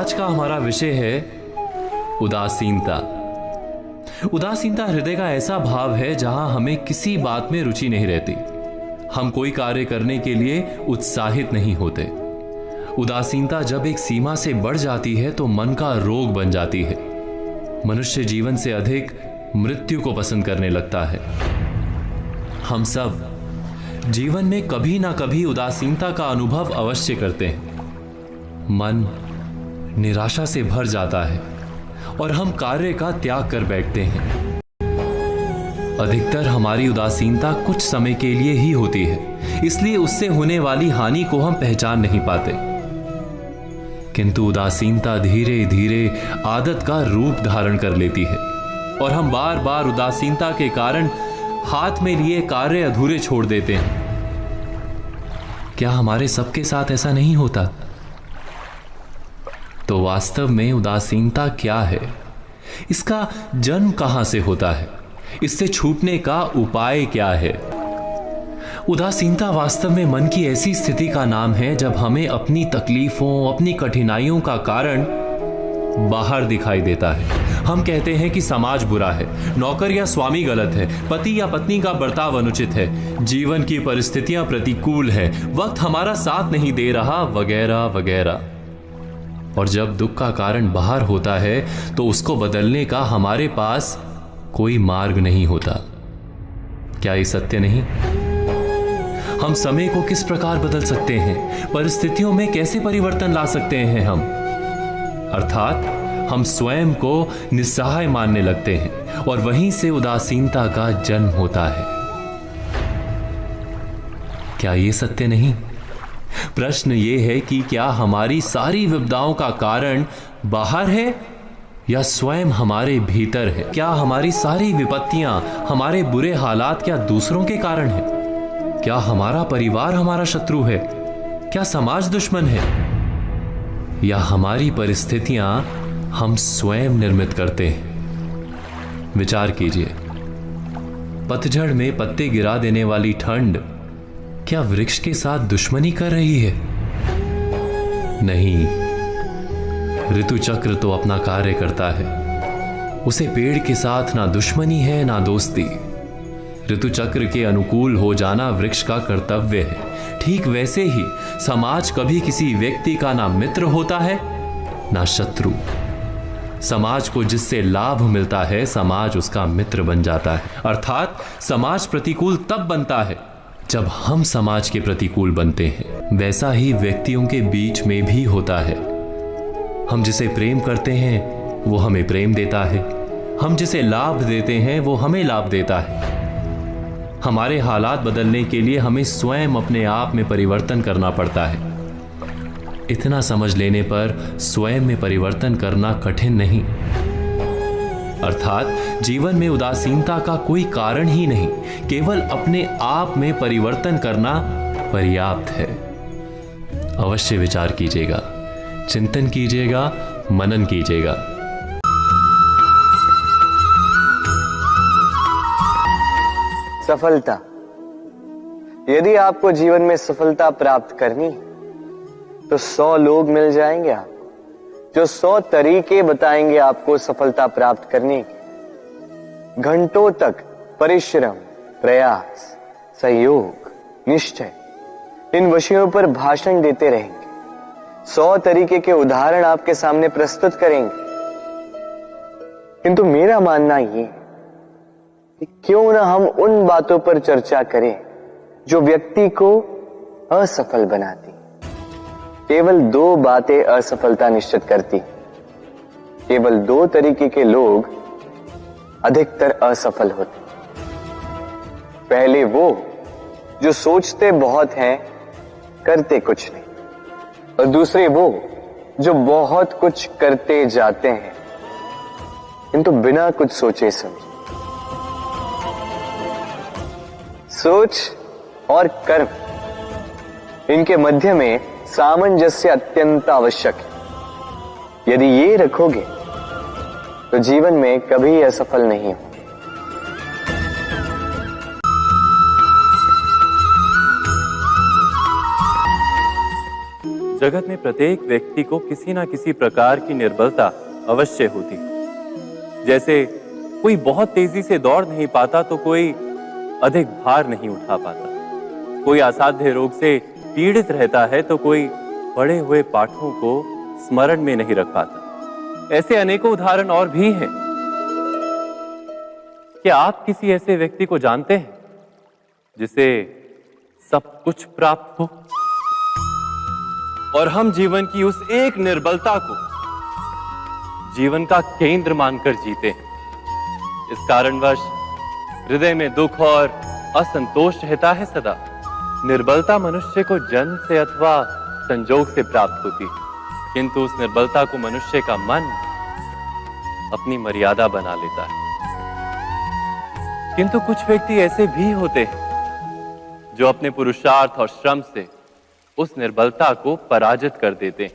आज का हमारा विषय है उदासीनता। उदासीनता हृदय का ऐसा भाव है जहां हमें किसी बात में रुचि नहीं रहती, हम कोई कार्य करने के लिए उत्साहित नहीं होते। उदासीनता जब एक सीमा से बढ़ जाती है तो मन का रोग बन जाती है। मनुष्य जीवन से अधिक मृत्यु को पसंद करने लगता है। हम सब जीवन में कभी ना कभी उदासीनता का अनुभव अवश्य करते हैं। मन निराशा से भर जाता है और हम कार्य का त्याग कर बैठते हैं। अधिकतर हमारी उदासीनता कुछ समय के लिए ही होती है, इसलिए उससे होने वाली हानि को हम पहचान नहीं पाते। किंतु उदासीनता धीरे धीरे आदत का रूप धारण कर लेती है और हम बार बार उदासीनता के कारण हाथ में लिए कार्य अधूरे छोड़ देते हैं। क्या हमारे सबके साथ ऐसा नहीं होता? तो वास्तव में उदासीनता क्या है? इसका जन्म कहां से होता है? इससे छूटने का उपाय क्या है? उदासीनता वास्तव में मन की ऐसी स्थिति का नाम है जब हमें अपनी तकलीफों, अपनी कठिनाइयों का कारण बाहर दिखाई देता है। हम कहते हैं कि समाज बुरा है, नौकर या स्वामी गलत है, पति या पत्नी का बर्ताव अनुचित है, जीवन की परिस्थितियां प्रतिकूल है, वक्त हमारा साथ नहीं दे रहा, वगैरह वगैरह। और जब दुख का कारण बाहर होता है तो उसको बदलने का हमारे पास कोई मार्ग नहीं होता। क्या ये सत्य नहीं? हम समय को किस प्रकार बदल सकते हैं? परिस्थितियों में कैसे परिवर्तन ला सकते हैं हम? अर्थात हम स्वयं को निस्सहाय मानने लगते हैं और वहीं से उदासीनता का जन्म होता है। क्या ये सत्य नहीं? प्रश्न ये है कि क्या हमारी सारी विपदाओं का कारण बाहर है या स्वयं हमारे भीतर है? क्या हमारी सारी विपत्तियां, हमारे बुरे हालात क्या दूसरों के कारण है? क्या हमारा परिवार हमारा शत्रु है? क्या समाज दुश्मन है? या हमारी परिस्थितियां हम स्वयं निर्मित करते हैं? विचार कीजिए, पतझड़ में पत्ते गिरा देने वाली ठंड क्या वृक्ष के साथ दुश्मनी कर रही है? नहीं, ऋतु चक्र तो अपना कार्य करता है। उसे पेड़ के साथ ना दुश्मनी है ना दोस्ती। ऋतु चक्र के अनुकूल हो जाना वृक्ष का कर्तव्य है। ठीक वैसे ही समाज कभी किसी व्यक्ति का ना मित्र होता है ना शत्रु। समाज को जिससे लाभ मिलता है, समाज उसका मित्र बन जाता है। अर्थात समाज प्रतिकूल तब बनता है जब हम समाज के प्रतिकूल बनते हैं। वैसा ही व्यक्तियों के बीच में भी होता है। हम जिसे प्रेम करते हैं वो हमें प्रेम देता है, हम जिसे लाभ देते हैं वो हमें लाभ देता है। हमारे हालात बदलने के लिए हमें स्वयं अपने आप में परिवर्तन करना पड़ता है। इतना समझ लेने पर स्वयं में परिवर्तन करना कठिन नहीं। अर्थात जीवन में उदासीनता का कोई कारण ही नहीं, केवल अपने आप में परिवर्तन करना पर्याप्त है। अवश्य विचार कीजिएगा, चिंतन कीजिएगा, मनन कीजिएगा। सफलता। यदि आपको जीवन में सफलता प्राप्त करनी तो 100 लोग मिल जाएंगे आप जो 100 तरीके बताएंगे आपको सफलता प्राप्त करने के। घंटों तक परिश्रम, प्रयास, सहयोग, निश्चय इन विषयों पर भाषण देते रहेंगे। 100 तरीके के उदाहरण आपके सामने प्रस्तुत करेंगे। किंतु मेरा मानना ये कि क्यों ना हम उन बातों पर चर्चा करें जो व्यक्ति को असफल बनाती। केवल 2 बातें असफलता निश्चित करती। केवल 2 तरीके के लोग अधिकतर असफल होते। पहले वो जो सोचते बहुत हैं, करते कुछ नहीं, और दूसरे वो जो बहुत कुछ करते जाते हैं किंतु बिना कुछ सोचे समझे। सोच और कर्म, इनके मध्य में सामंजस्य अत्यंत आवश्यक है। यदि ये रखोगे तो जीवन में कभी असफल नहीं हो। जगत में प्रत्येक व्यक्ति को किसी ना किसी प्रकार की निर्बलता अवश्य होती है। जैसे कोई बहुत तेजी से दौड़ नहीं पाता तो कोई अधिक भार नहीं उठा पाता, कोई असाध्य रोग से पीड़ित रहता है तो कोई पढ़े हुए पाठों को स्मरण में नहीं रख पाता। ऐसे अनेकों उदाहरण और भी हैं। क्या आप किसी ऐसे व्यक्ति को जानते हैं जिसे सब कुछ प्राप्त हो और हम जीवन की उस एक निर्बलता को जीवन का केंद्र मानकर जीते हैं? इस कारणवश हृदय में दुख और असंतोष रहता है सदा। निर्बलता मनुष्य को जन्म से अथवा संजोग से प्राप्त होती है, किंतु उस निर्बलता को मनुष्य का मन अपनी मर्यादा बना लेता है। किंतु कुछ व्यक्ति ऐसे भी होते हैं जो अपने पुरुषार्थ और श्रम से उस निर्बलता को पराजित कर देते हैं।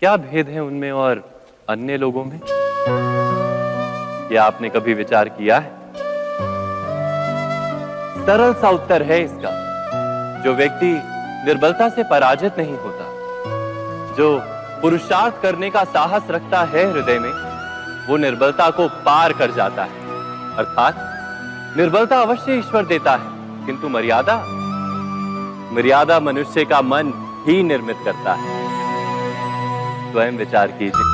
क्या भेद है उनमें और अन्य लोगों में? क्या आपने कभी विचार किया है? सरल सा उत्तर है इसका। जो व्यक्ति निर्बलता से पराजित नहीं होता, जो पुरुषार्थ करने का साहस रखता है हृदय में, वो निर्बलता को पार कर जाता है। अर्थात निर्बलता अवश्य ईश्वर देता है, किंतु मर्यादा मनुष्य का मन ही निर्मित करता है। स्वयं विचार कीजिए।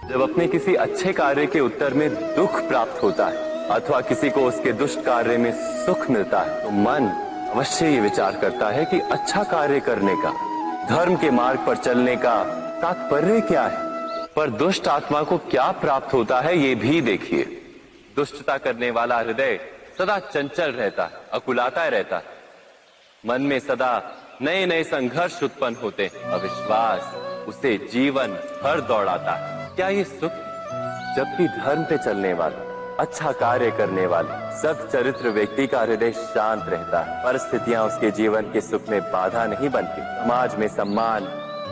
जब अपने किसी अच्छे कार्य के उत्तर में दुख प्राप्त होता है अथवा किसी को उसके दुष्ट कार्य में सुख मिलता है, तो मन अवश्य ये विचार करता है कि अच्छा कार्य करने का, धर्म के मार्ग पर चलने का तात्पर्य क्या है। पर दुष्ट आत्मा को क्या प्राप्त होता है ये भी देखिए। दुष्टता करने वाला हृदय सदा चंचल रहता है, अकुलाता रहता है। मन में सदा नए नए संघर्ष उत्पन्न होते हैं। अविश्वास उसे जीवन भर दौड़ाता है। क्या ये सुख? जबकि धर्म पे चलने वाला, अच्छा कार्य करने वाले, सच्चरित्र व्यक्ति का हृदय शांत रहता है। परिस्थितियां उसके जीवन के सुख में बाधा नहीं बनती। समाज में सम्मान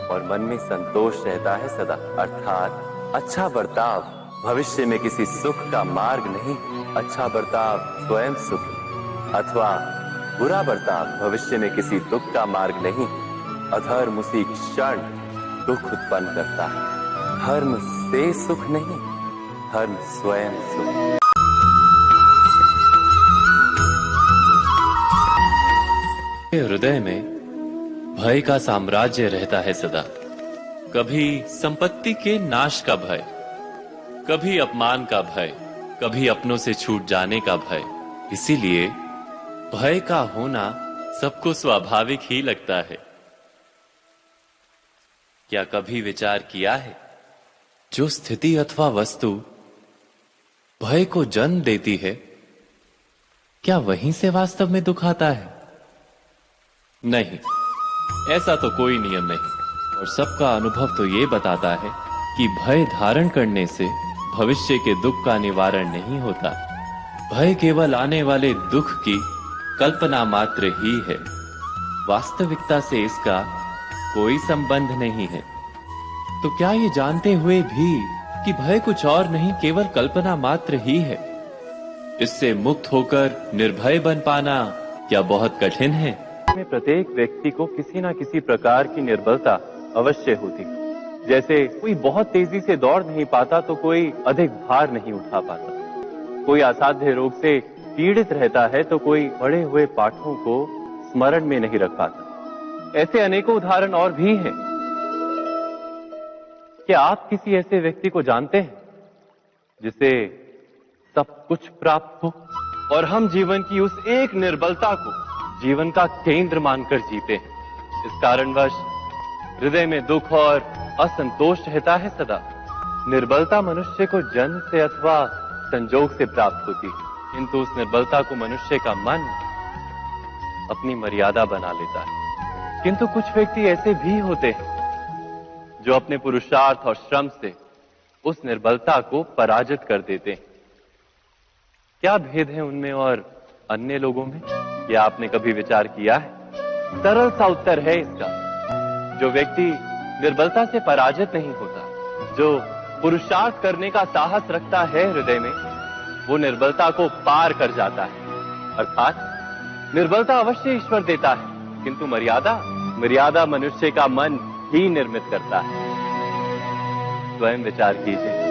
और मन में संतोष रहता है सदा। अर्थात अच्छा बर्ताव भविष्य में किसी सुख का मार्ग नहीं, अच्छा बर्ताव स्वयं सुख, अथवा बुरा बर्ताव भविष्य में किसी दुख का मार्ग नहीं। अधर्म उसी क्षण दुख उत्पन्न करता है। धर्म से सुख नहीं, धर्म स्वयं सुख। हृदय में भय का साम्राज्य रहता है सदा। कभी संपत्ति के नाश का भय, कभी अपमान का भय, कभी अपनों से छूट जाने का भय। इसीलिए भय का होना सबको स्वाभाविक ही लगता है। क्या कभी विचार किया है, जो स्थिति अथवा वस्तु भय को जन्म देती है, क्या वहीं से वास्तव में दुख आता है? नहीं, ऐसा तो कोई नियम नहीं। और सबका अनुभव तो ये बताता है कि भय धारण करने से भविष्य के दुख का निवारण नहीं होता। भय केवल आने वाले दुख की कल्पना मात्र ही है। वास्तविकता से इसका कोई संबंध नहीं है। तो क्या ये जानते हुए भी कि भय कुछ और नहीं, केवल कल्पना मात्र ही है, इससे मुक्त होकर निर्भय बन पाना क्या बहुत कठिन है? में प्रत्येक व्यक्ति को किसी ना किसी प्रकार की निर्बलता अवश्य होती है। जैसे कोई बहुत तेजी से दौड़ नहीं पाता तो कोई अधिक भार नहीं उठा पाता, कोई असाध्य रोग से पीड़ित रहता है तो कोई पढ़े हुए पाठों को स्मरण में नहीं रख पाता। ऐसे अनेकों उदाहरण और भी हैं। क्या आप किसी ऐसे व्यक्ति को जानते हैं जिसे सब कुछ प्राप्त हो और हम जीवन की उस एक निर्बलता को जीवन का केंद्र मानकर जीते हैं? इस कारणवश हृदय में दुख और असंतोष रहता है सदा। निर्बलता मनुष्य को जन्म से अथवा संजोग से प्राप्त होती है, किंतु उस निर्बलता को मनुष्य का मन अपनी मर्यादा बना लेता है। किंतु कुछ व्यक्ति ऐसे भी होते हैं जो अपने पुरुषार्थ और श्रम से उस निर्बलता को पराजित कर देते हैं। क्या भेद है उनमें और अन्य लोगों में? क्या आपने कभी विचार किया है? सरल सा उत्तर है इसका। जो व्यक्ति निर्बलता से पराजित नहीं होता, जो पुरुषार्थ करने का साहस रखता है हृदय में, वो निर्बलता को पार कर जाता है। अर्थात निर्बलता अवश्य ईश्वर देता है, किंतु मर्यादा मनुष्य का मन ही निर्मित करता है। स्वयं विचार कीजिए।